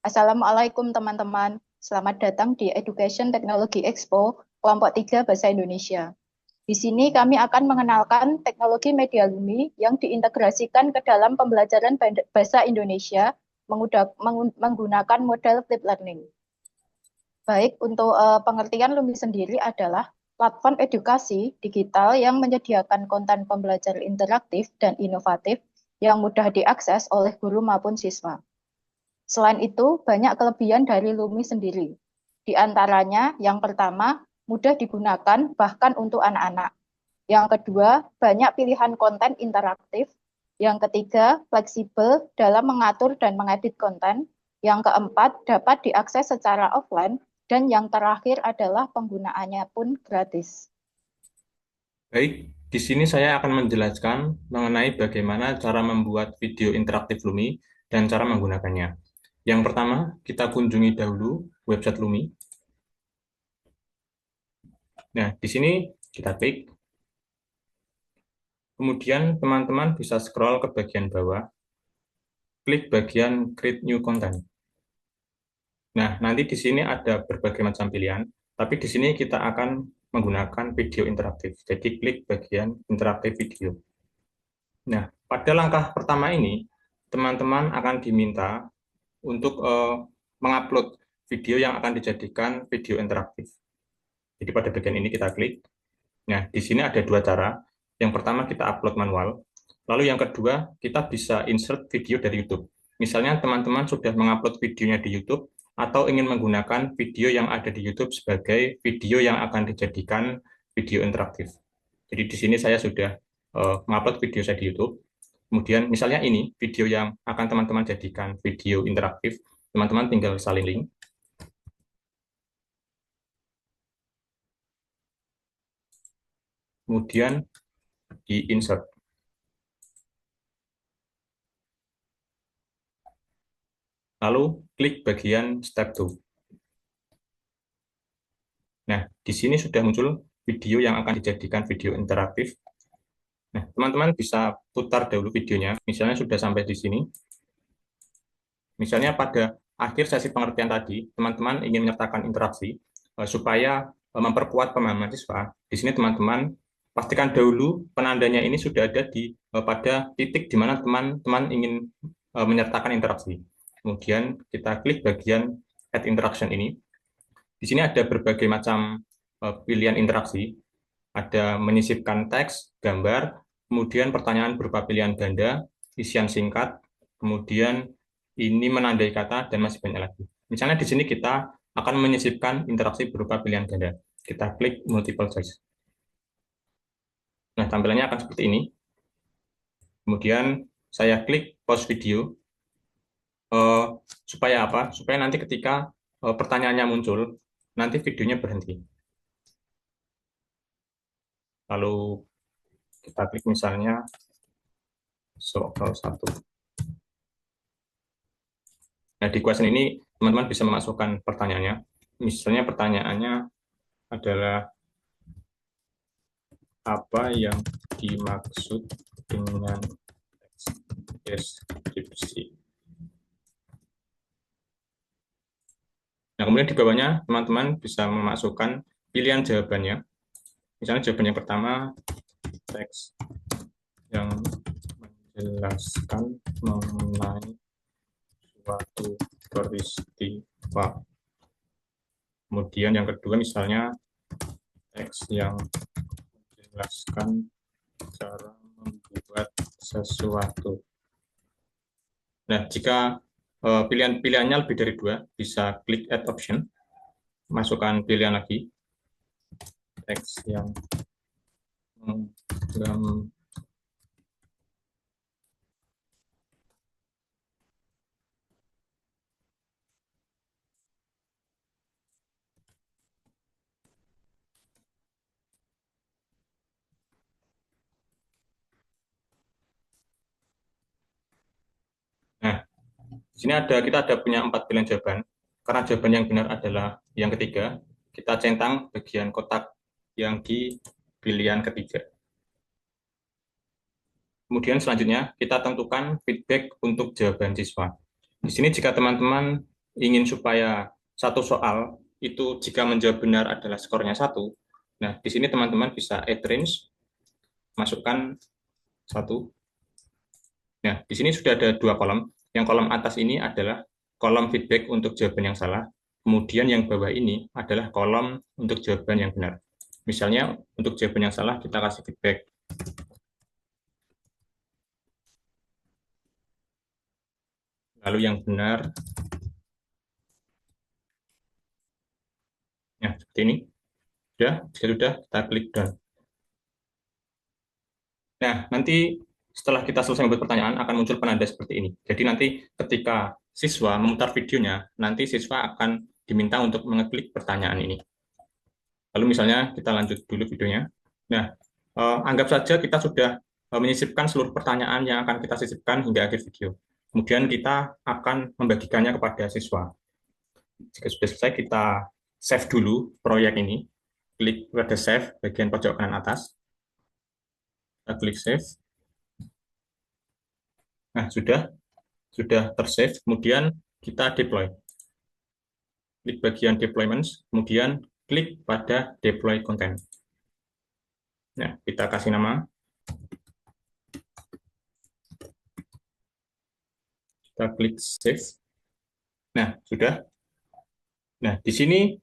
Assalamualaikum teman-teman. Selamat datang di Education Technology Expo kelompok 3 Bahasa Indonesia. Di sini kami akan mengenalkan teknologi media Lumi yang diintegrasikan ke dalam pembelajaran bahasa Indonesia menggunakan model flip learning. Baik, untuk pengertian Lumi sendiri adalah platform edukasi digital yang menyediakan konten pembelajaran interaktif dan inovatif yang mudah diakses oleh guru maupun siswa. Selain itu, banyak kelebihan dari Lumi sendiri. Di antaranya, yang pertama, mudah digunakan bahkan untuk anak-anak. Yang kedua, banyak pilihan konten interaktif. Yang ketiga, fleksibel dalam mengatur dan mengedit konten. Yang keempat, dapat diakses secara offline. Dan yang terakhir adalah penggunaannya pun gratis. Baik, di sini saya akan menjelaskan mengenai bagaimana cara membuat video interaktif Lumi dan cara menggunakannya. Yang pertama, kita kunjungi dahulu website Lumi. Nah, di sini kita klik. Kemudian teman-teman bisa scroll ke bagian bawah, klik bagian Create New Content. Nah, nanti di sini ada berbagai macam pilihan, tapi di sini kita akan menggunakan video interaktif. Jadi klik bagian interaktif video. Nah, pada langkah pertama ini, teman-teman akan diminta untuk mengupload video yang akan dijadikan video interaktif. Jadi pada bagian ini kita klik. Nah, di sini ada dua cara. Yang pertama kita upload manual. Lalu yang kedua, kita bisa insert video dari YouTube. Misalnya teman-teman sudah mengupload videonya di YouTube atau ingin menggunakan video yang ada di YouTube sebagai video yang akan dijadikan video interaktif. Jadi di sini saya sudah mengupload video saya di YouTube. Kemudian misalnya ini video yang akan teman-teman jadikan video interaktif, teman-teman tinggal salin link. Kemudian di-insert. Lalu klik bagian step 2. Nah, di sini sudah muncul video yang akan dijadikan video interaktif. Nah, teman-teman bisa putar dahulu videonya. Misalnya sudah sampai di sini. Misalnya pada akhir sesi pengertian tadi, teman-teman ingin menyertakan interaksi supaya memperkuat pemahaman siswa. Di sini teman-teman pastikan dahulu penandanya ini sudah ada di pada titik di mana teman-teman ingin menyertakan interaksi. Kemudian kita klik bagian Add Interaction ini. Di sini ada berbagai macam pilihan interaksi. Ada menyisipkan teks, gambar, kemudian pertanyaan berupa pilihan ganda, isian singkat, kemudian ini menandai kata, dan masih banyak lagi. Misalnya di sini kita akan menyisipkan interaksi berupa pilihan ganda. Kita klik multiple choice. Nah, tampilannya akan seperti ini. Kemudian saya klik pause video. Supaya apa? Supaya nanti ketika pertanyaannya muncul, nanti videonya berhenti. Lalu kita klik misalnya soal 1. Nah, di question ini teman-teman bisa memasukkan pertanyaannya. Misalnya pertanyaannya adalah apa yang dimaksud dengan deskripsi. Nah, kemudian di bawahnya teman-teman bisa memasukkan pilihan jawabannya. Misalnya jawaban yang pertama, teks yang menjelaskan mengenai suatu peristiwa. Kemudian yang kedua misalnya teks yang menjelaskan cara membuat sesuatu. Nah, jika pilihan-pilihannya lebih dari 2, bisa klik add option, masukkan pilihan lagi, teks yang Nah, di sini kita ada punya 4 pilihan jawaban. Karena jawaban yang benar adalah yang ketiga, kita centang bagian kotak yang di pilihan ketiga. Kemudian selanjutnya kita tentukan feedback untuk jawaban siswa. Di sini jika teman-teman ingin supaya satu soal itu jika menjawab benar adalah skornya 1, nah di sini teman-teman bisa add range, masukkan 1. Nah, di sini sudah ada 2 kolom. Yang kolom atas ini adalah kolom feedback untuk jawaban yang salah. Kemudian yang bawah ini adalah kolom untuk jawaban yang benar. Misalnya untuk jawaban yang salah kita kasih feedback. Lalu yang benar, ya seperti ini. Jika sudah, kita klik done. Nah, nanti setelah kita selesai membuat pertanyaan, akan muncul penanda seperti ini. Jadi nanti ketika siswa memutar videonya, nanti siswa akan diminta untuk mengeklik pertanyaan ini. Lalu misalnya kita lanjut dulu videonya. Nah, anggap saja kita sudah menyisipkan seluruh pertanyaan yang akan kita sisipkan hingga akhir video. Kemudian kita akan membagikannya kepada siswa. Jika sudah selesai, kita save dulu proyek ini. Klik pada save bagian pojok kanan atas. Kita klik save. Nah, sudah tersave. Kemudian kita deploy. Klik bagian deployments, kemudian klik pada deploy content. Nah, kita kasih nama. Kita klik save. Nah, sudah. Nah, di sini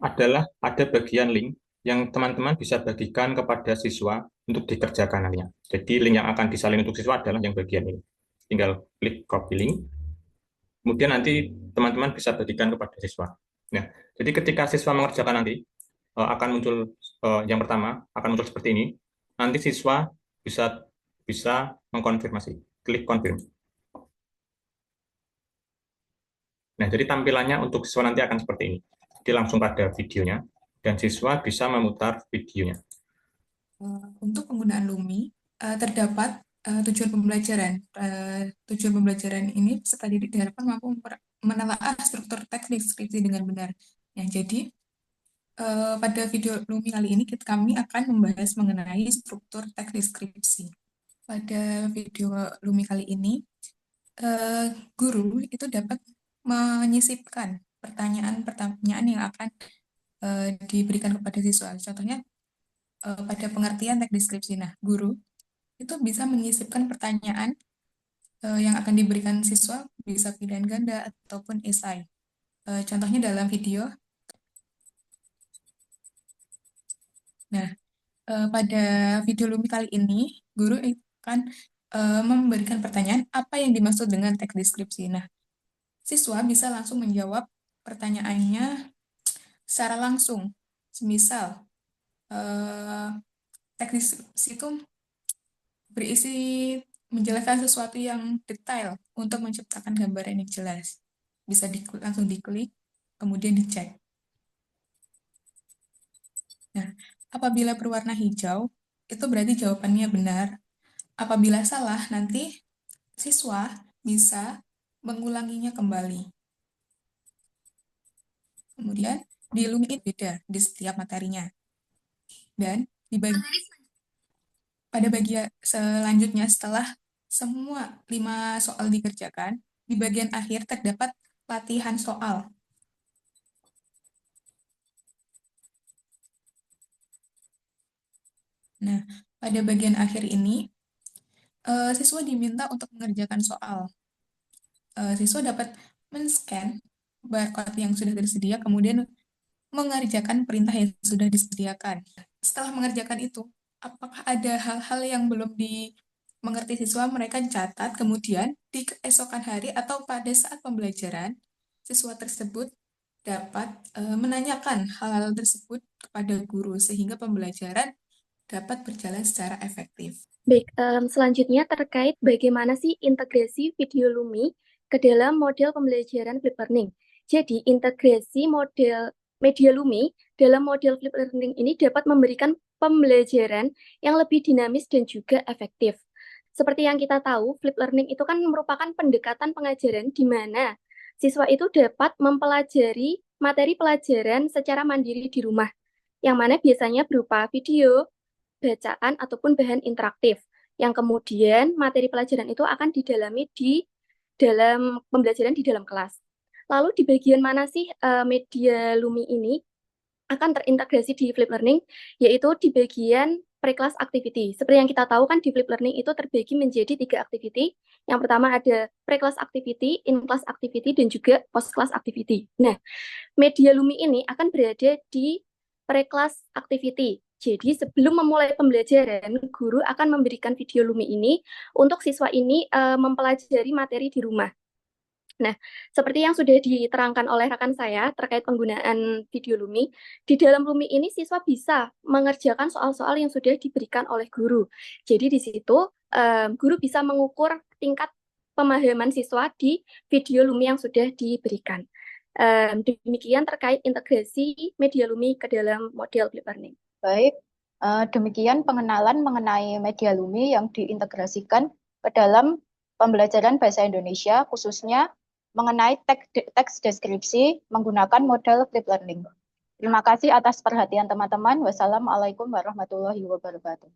ada bagian link yang teman-teman bisa bagikan kepada siswa untuk dikerjakan nantinya. Jadi link yang akan disalin untuk siswa adalah yang bagian ini. Tinggal klik copy link. Kemudian nanti teman-teman bisa bagikan kepada siswa. Nah, jadi ketika siswa mengerjakan nanti akan muncul yang pertama akan muncul seperti ini. Nanti siswa bisa mengkonfirmasi. Klik confirm. Nah, jadi tampilannya untuk siswa nanti akan seperti ini. Jadi langsung pada videonya, dan siswa bisa memutar videonya. Untuk penggunaan Lumi, terdapat tujuan pembelajaran. Tujuan pembelajaran ini peserta didik diharapkan mampu menelaah struktur teks deskripsi dengan benar. Ya, jadi pada video Lumi kali ini kami akan membahas mengenai struktur teks deskripsi. Pada video Lumi kali ini, guru itu dapat menyisipkan pertanyaan-pertanyaan yang akan diberikan kepada siswa. Contohnya pada pengertian teks deskripsi. Nah, guru itu bisa menyisipkan pertanyaan yang akan diberikan siswa, bisa pilihan ganda ataupun esai. Contohnya dalam video. Nah, pada video Lumi kali ini, guru akan memberikan pertanyaan apa yang dimaksud dengan teks deskripsi. Nah, siswa bisa langsung menjawab pertanyaannya secara langsung. Semisal, teks deskripsi itu berisi menjelaskan sesuatu yang detail untuk menciptakan gambaran yang jelas. Bisa langsung diklik, kemudian dicek. Nah, apabila berwarna hijau, itu berarti jawabannya benar. Apabila salah, nanti siswa bisa mengulanginya kembali. Kemudian, di Lumi beda di setiap materinya. Dan pada bagian selanjutnya, setelah semua 5 soal dikerjakan, di bagian akhir terdapat latihan soal. Nah, pada bagian akhir ini, siswa diminta untuk mengerjakan soal. Siswa dapat men-scan barcode yang sudah tersedia, kemudian mengerjakan perintah yang sudah disediakan. Setelah mengerjakan itu, apakah ada hal-hal yang belum dimengerti siswa, mereka catat, kemudian di keesokan hari atau pada saat pembelajaran, siswa tersebut dapat menanyakan hal-hal tersebut kepada guru, sehingga pembelajaran dapat berjalan secara efektif. Baik, selanjutnya terkait bagaimana sih integrasi video Lumi ke dalam model pembelajaran flip learning. Jadi, integrasi model media Lumi dalam model flip learning ini dapat memberikan pembelajaran yang lebih dinamis dan juga efektif. Seperti yang kita tahu, flip learning itu kan merupakan pendekatan pengajaran di mana siswa itu dapat mempelajari materi pelajaran secara mandiri di rumah, yang mana biasanya berupa video, bacaan, ataupun bahan interaktif, yang kemudian materi pelajaran itu akan didalami di dalam pembelajaran di dalam kelas. Lalu di bagian mana sih media Lumi ini akan terintegrasi di Flip Learning, yaitu di bagian pre-class activity. Seperti yang kita tahu kan di Flip Learning itu terbagi menjadi 3 activity. Yang pertama ada pre-class activity, in-class activity, dan juga post-class activity. Nah, media Lumi ini akan berada di pre-class activity. Jadi sebelum memulai pembelajaran, guru akan memberikan video Lumi ini untuk siswa ini mempelajari materi di rumah. Nah, seperti yang sudah diterangkan oleh rekan saya terkait penggunaan video Lumi, di dalam Lumi ini siswa bisa mengerjakan soal-soal yang sudah diberikan oleh guru. Jadi di situ guru bisa mengukur tingkat pemahaman siswa di video Lumi yang sudah diberikan. Demikian terkait integrasi media Lumi ke dalam model Flip Learning. Baik, demikian pengenalan mengenai media Lumi yang diintegrasikan ke dalam pembelajaran bahasa Indonesia, khususnya mengenai teks deskripsi menggunakan model Flip Learning. Terima kasih atas perhatian teman-teman. Wassalamualaikum warahmatullahi wabarakatuh.